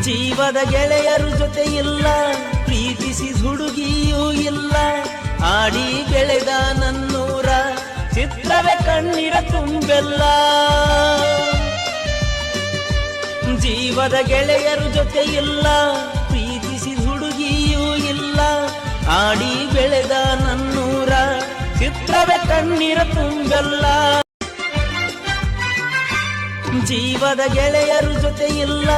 ಜೀವದ ಗೆಳೆಯರು ಜೊತೆ ಇಲ್ಲ, ಪ್ರೀತಿಸಿ ಹುಡುಗಿಯೂ ಇಲ್ಲ, ಆಡಿ ಬೆಳೆದ ನನ್ನೂರ ಚಿತ್ರವೇ ಕಣ್ಣೀರ ತುಂಬೆಲ್ಲ. ಜೀವದ ಗೆಳೆಯರು ಜೊತೆ ಇಲ್ಲ, ಪ್ರೀತಿಸಿ ಹುಡುಗಿಯೂ ಇಲ್ಲ, ಆಡಿ ಬೆಳೆದ ನನ್ನೂರ ಚಿತ್ರವೇ ಕಣ್ಣೀರ ತುಂಬೆಲ್ಲ. ಜೀವದ ಗೆಳೆಯರು ಜೊತೆ ಇಲ್ಲ,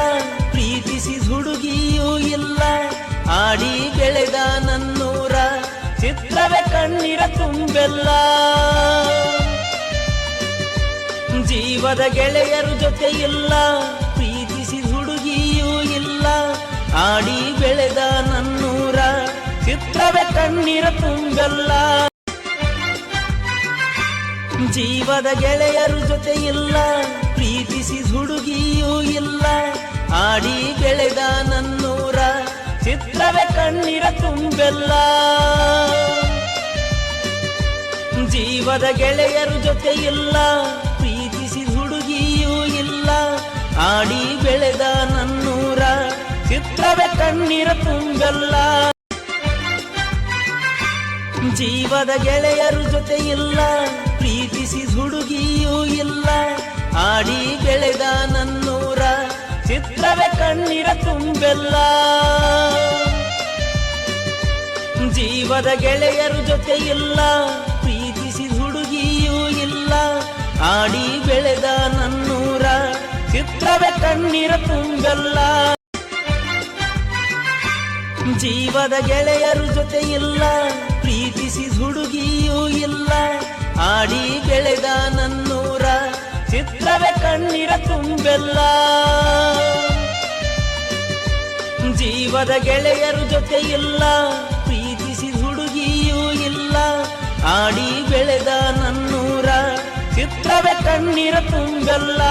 ಪ್ರೀತಿಸಿ ಹುಡುಗಿಯೂ ಇಲ್ಲ, ಆಡಿ ಬೆಳೆದ ನನ್ನೂರ ಚಿತ್ರವೇ ಕಣ್ಣೀರ ತುಂಬೆಲ್ಲ. ಜೀವದ ಗೆಳೆಯರು ಜೊತೆ ಇಲ್ಲ, ಪ್ರೀತಿಸಿ ಹುಡುಗಿಯೂ ಇಲ್ಲ, ಆಡಿ ಬೆಳೆದ ನನ್ನೂರ ಚಿತ್ರವೇ ಕಣ್ಣೀರ ತುಂಬೆಲ್ಲ. ಜೀವದ ಗೆಳೆಯರು ಜೊತೆ ಇಲ್ಲ, ಪ್ರೀತಿಸಿ ಹುಡುಗಿಯೂ ಇಲ್ಲ, ಆಡಿ ಬೆಳೆದ ನನ್ನೂರ ಚಿತ್ರವೇ ಕಣ್ಣೀರ ತುಂಬೆಲ್ಲ. ಜೀವದ ಗೆಳೆಯರು ಜೊತೆ ಇಲ್ಲ, ಪ್ರೀತಿಸಿ ಹುಡುಗಿಯೂ ಇಲ್ಲ, ಆಡಿ ಬೆಳೆದ ನನ್ನೂರ ಚಿತ್ರವೇ ಕಣ್ಣೀರ ತುಂಬೆಲ್ಲ. ಜೀವದ ಗೆಳೆಯರು ಜೊತೆ ಇಲ್ಲ, ಪ್ರೀತಿಸಿ ಹುಡುಗಿಯೂ ಇಲ್ಲ, ಆಡಿ ಬೆಳೆದ ನನ್ನೂರ ಚಿತ್ರವೇ ಕಣ್ಣೀರ ತುಂಬೆಲ್ಲ. ಜೀವದ ಗೆಳೆಯರು ಜೊತೆ ಇಲ್ಲ, ಪ್ರೀತಿಸಿ ಹುಡುಗಿಯೂ ಇಲ್ಲ, ಆಡಿ ಬೆಳೆದ ನನ್ನೂರ ಚಿತ್ರವೇ ಕಣ್ಣೀರ ತುಂಬೆಲ್ಲ. ಜೀವದ ಗೆಳೆಯರು ಜೊತೆ ಇಲ್ಲ, ಪ್ರೀತಿಸಿ ಹುಡುಗಿಯೂ ಇಲ್ಲ, ಆಡಿ ಬೆಳೆದ ನನ್ನೂರ ಚಿತ್ರವೇ ಕಣ್ಣೀರ ತುಂಬೆಲ್ಲ. ಜೀವದ ಗೆಳೆಯರು ಜೊತೆ ಇಲ್ಲ, ಪ್ರೀತಿಸಿ ಹುಡುಗಿಯೂ ಇಲ್ಲ, ಆಡಿ ಬೆಳೆದ ನನ್ನೂರ ಚಿತ್ರವೇ ಕಣ್ಣೀರ ತುಂಬೆಲ್ಲ.